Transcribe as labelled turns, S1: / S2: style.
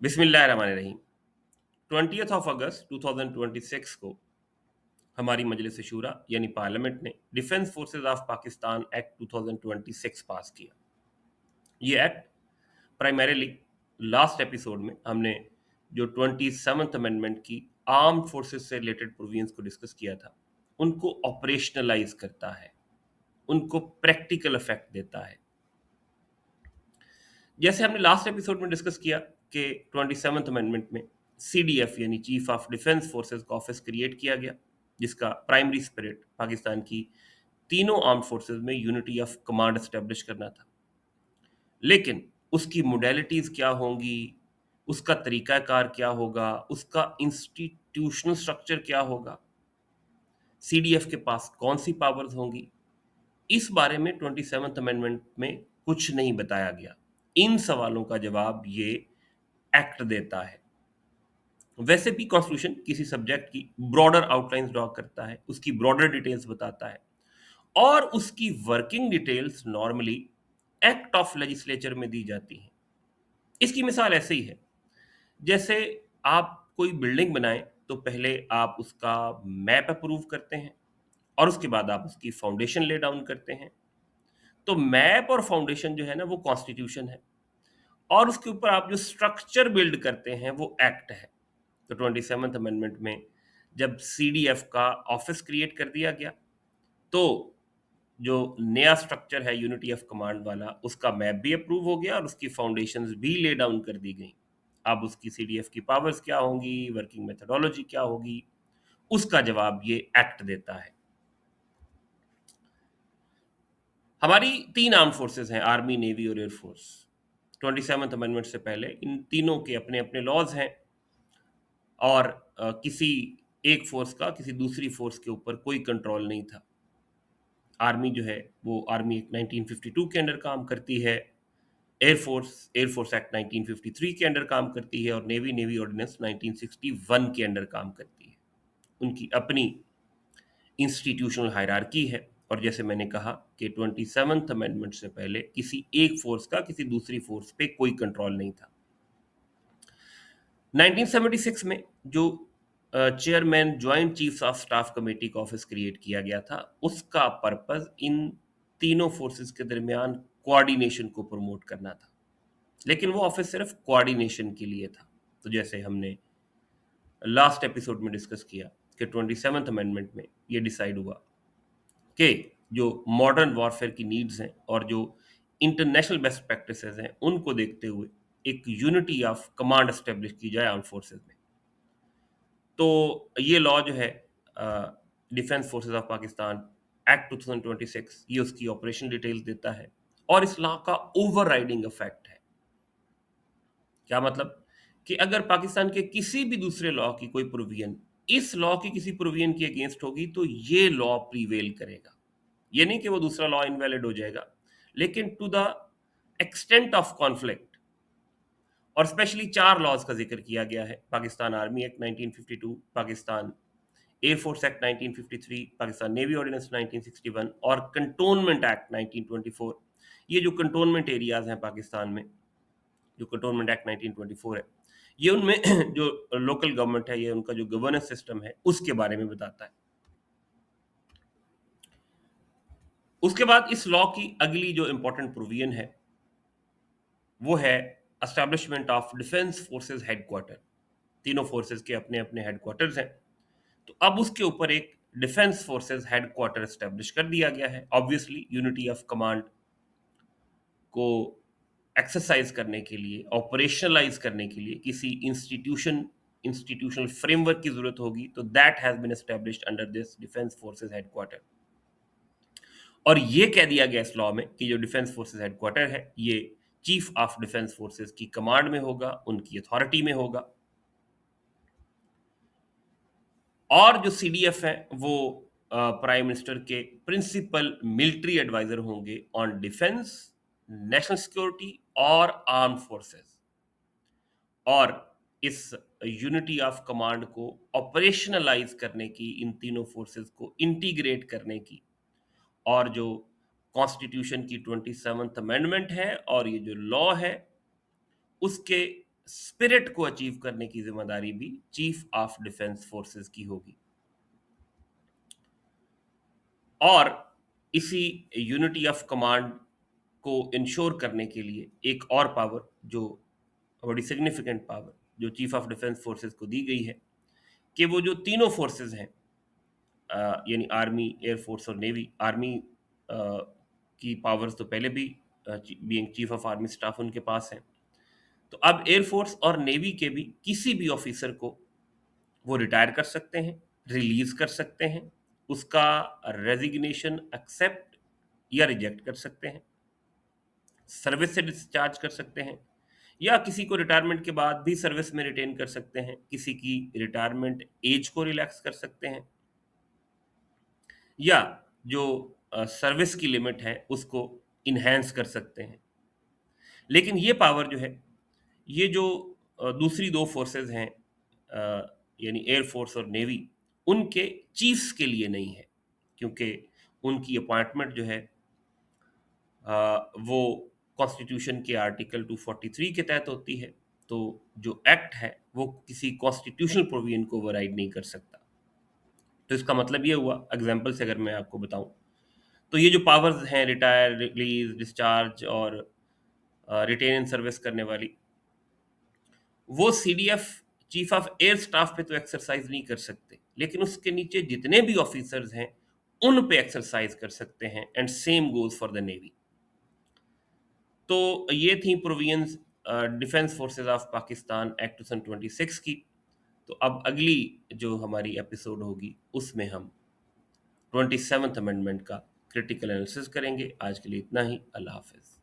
S1: बिस्मिल्लाहिर्रहमानिर्रहीम। 20th of अगस्त 2026 को हमारी मजलिस शूरा यानी पार्लियामेंट ने defence forces of Pakistan act 2026 पास किया। ये एक्ट प्राइमरीली लास्ट एपिसोड में हमने जो 27th अमेंडमेंट की आर्म्ड फोर्सेज से रिलेटेड प्रोविजंस को डिस्कस किया था, उनको ऑपरेशनलाइज करता है, उनको प्रैक्टिकल इफेक्ट देता है। जैसे हमने लास्ट एपिसोड में डिस्कस किया कि 27th अमेंडमेंट में सीडीएफ यानी चीफ ऑफ डिफेंस फोर्सेस का ऑफिस क्रिएट किया गया, जिसका प्राइमरी स्पिरिट पाकिस्तान की तीनों आर्म फोर्सेस में यूनिटी ऑफ कमांड एस्टेब्लिश करना था। लेकिन उसकी मोडेलिटीज क्या होंगी, उसका तरीकाकार क्या होगा, उसका इंस्टीट्यूशनल स्ट्रक्चर क्या होगा, सीडीएफ के पास कौन सी पावर्स होंगी, इस बारे में 27th अमेंडमेंट में कुछ नहीं बताया गया। इन सवालों का जवाब ये एक्ट देता है। वैसे भी कॉन्स्टिट्यूशन किसी सब्जेक्ट की ब्रॉडर आउटलाइंस ड्रॉ करता है, उसकी ब्रॉडर डिटेल्स बताता है, और उसकी working details normally act of legislature में दी जाती हैं। इसकी मिसाल ऐसे ही है, जैसे आप कोई बिल्डिंग बनाएं तो पहले आप उसका मैप अप्रूव करते हैं और उसके बाद आप उसकी फाउंडेशन ले डाउन करते हैं। तो मैप और फाउंडेशन जो है ना, वो कॉन्स्टिट्यूशन है, और उसके ऊपर आप जो स्ट्रक्चर बिल्ड करते हैं वो एक्ट है। तो 27th अमेंडमेंट में जब सीडीएफ का ऑफिस क्रिएट कर दिया गया, तो जो नया स्ट्रक्चर है यूनिटी ऑफ कमांड वाला, उसका मैप भी अप्रूव हो गया और उसकी फाउंडेशंस भी ले डाउन कर दी गई। अब उसकी सीडीएफ की पावर्स क्या होंगी, वर्किंग मेथोडोलॉजी क्या होगी, उसका जवाब ये एक्ट देता है। हमारी तीन आर्म फोर्सेस हैं, आर्मी, नेवी और एयरफोर्स। 27th अमेंडमेंट से पहले इन तीनों के अपने अपने लॉज हैं, और किसी एक फोर्स का किसी दूसरी फोर्स के ऊपर कोई कंट्रोल नहीं था। आर्मी जो है वो आर्मी एक्ट 1952 के अंडर काम करती है, एयरफोर्स एक्ट 1953 के अंडर काम करती है, और नेवी ऑर्डिनेंस 1961 के अंडर काम करती है। उनकी अपनी इंस्टीट्यूशनल हायरार्की है, और जैसे मैंने कहा कि 27th अमेंडमेंट से पहले किसी एक फोर्स का किसी दूसरी फोर्स पे कोई कंट्रोल नहीं था। 1976 में जो chairman joint chiefs of staff committee का ऑफिस क्रिएट किया गया था, उसका पर्पस इन तीनों फोर्सेस के दरमियान कोऑर्डिनेशन को प्रमोट करना था। लेकिन वो ऑफिस सिर्फ कोऑर्डिनेशन के लिए था। तो जैसे हमने लास्ट एपिसोड में डिस्कस किया कि 27th अमेंडमेंट में ये डिसाइड हुआ कि जो मॉडर्न वॉरफेयर की नीड्स हैं और जो इंटरनेशनल बेस्ट प्रैक्टिसेस हैं, उनको देखते हुए एक यूनिटी ऑफ कमांड एस्टेब्लिश की जाए आर्म फोर्सेस में। तो ये लॉ जो है, defence forces of Pakistan act 2026, ये उसकी ऑपरेशन डिटेल्स देता है, और इस लॉ का ओवरराइडिंग इफेक्ट है। क्या मतलब कि अगर पाकिस्तान के किसी भी दूसरे लॉ की कोई प्रोविजन इस लॉ की किसी प्रोविजन के अगेंस्ट होगी, तो ये लॉ प्रीवेल करेगा। ये नहीं कि वो दूसरा लॉ इनवैलिड हो जाएगा, लेकिन to the extent of conflict. और स्पेशली चार लॉज का जिक्र किया गया है: Pakistan army act 1952, Pakistan air force act 1953, Pakistan navy ordinance 1961 और कंटोनमेंट एक्ट 1924। ये जो कंटोनमेंट एरियाज हैं पाकिस्तान में, जो कंटोनमेंट एक्ट 1924 है, ये उनमें जो लोकल गवर्नमेंट है, ये उनका जो गवर्नेंस सिस्टम है, उसके बारे में बताता है। उसके बाद इस लॉ की अगली जो इंपॉर्टेंट प्रोविजन है, वो है establishment of defence forces headquarter. तीनों फोर्सेस के अपने अपने हेडक्वार्टर्स हैं, तो अब उसके ऊपर एक डिफेंस फोर्सेस हेडक्वार्टर एस्टेब्लिश कर दिया गया है। ऑब्वियसली यूनिटी ऑफ कमांड को एक्सरसाइज करने के लिए, ऑपरेशनलाइज करने के लिए किसी इंस्टीट्यूशनल फ्रेमवर्क की जरूरत होगी, तो that has been established under this defence forces headquarter. और ये कह दिया गया इस लॉ में कि जो डिफेंस फोर्सेस हेडक्वार्टर है, ये चीफ ऑफ डिफेंस फोर्सेस की कमांड में होगा, उनकी अथॉरिटी में होगा। और जो सीडीएफ है वो प्राइम मिनिस्टर के प्रिंसिपल मिलिट्री एडवाइजर होंगे ऑन डिफेंस, नेशनल सिक्योरिटी और आर्म्ड फोर्सेस। और इस यूनिटी ऑफ कमांड को ऑपरेशनलाइज करने की, इन तीनों फोर्सेस को इंटीग्रेट करने की, और जो कॉन्स्टिट्यूशन की 27th अमेंडमेंट है और ये जो लॉ है, उसके स्पिरिट को अचीव करने की जिम्मेदारी भी चीफ ऑफ डिफेंस फोर्सेस की होगी। और इसी यूनिटी ऑफ कमांड को इंश्योर करने के लिए एक और पावर, जो बड़ी सिग्निफिकेंट पावर, जो चीफ ऑफ डिफेंस फोर्सेस को दी गई है, कि वो जो तीनों फोर्सेस हैं, यानी आर्मी, एयरफोर्स और नेवी। आर्मी की पावर्स तो पहले भी being chief of army staff उनके पास हैं, तो अब एयरफोर्स और नेवी के भी किसी भी ऑफिसर को वो रिटायर कर सकते हैं, रिलीज कर सकते हैं, उसका रेजिग्नेशन एक्सेप्ट या रिजेक्ट कर सकते हैं, सर्विस से डिस्चार्ज कर सकते हैं, या किसी को रिटायरमेंट के बाद भी सर्विस में रिटेन कर सकते हैं, किसी की रिटायरमेंट एज को रिलैक्स कर सकते हैं, या जो सर्विस की लिमिट है उसको इन्हेंस कर सकते हैं। लेकिन ये पावर जो है, ये जो दूसरी दो फोर्सेस हैं, यानी एयरफोर्स और नेवी, उनके चीफ्स के लिए नहीं है, क्योंकि उनकी अपॉइंटमेंट जो है वो कॉन्स्टिट्यूशन के आर्टिकल 243 के तहत होती है। तो जो एक्ट है वो किसी कॉन्स्टिट्यूशनल प्रोविजन को ओवरराइड नहीं कर सकता। तो इसका मतलब ये हुआ, एग्जाम्पल से अगर मैं आपको बताऊं, तो ये जो पावर्स हैं, रिटायर, रिलीज, डिस्चार्ज और रिटेन इन सर्विस करने वाली, वो CDF chief of air staff पे तो एक्सरसाइज नहीं कर सकते, लेकिन उसके नीचे जितने भी ऑफिसर्स हैं उन पे एक्सरसाइज कर सकते हैं। And same goes for the navy. तो ये थी provisions defence forces of Pakistan act 2026 की। तो अब अगली जो हमारी एपिसोड होगी उसमें हम 27th अमेंडमेंट का क्रिटिकल एनालिसिस करेंगे। आज के लिए इतना ही। अल्लाह हाफिज।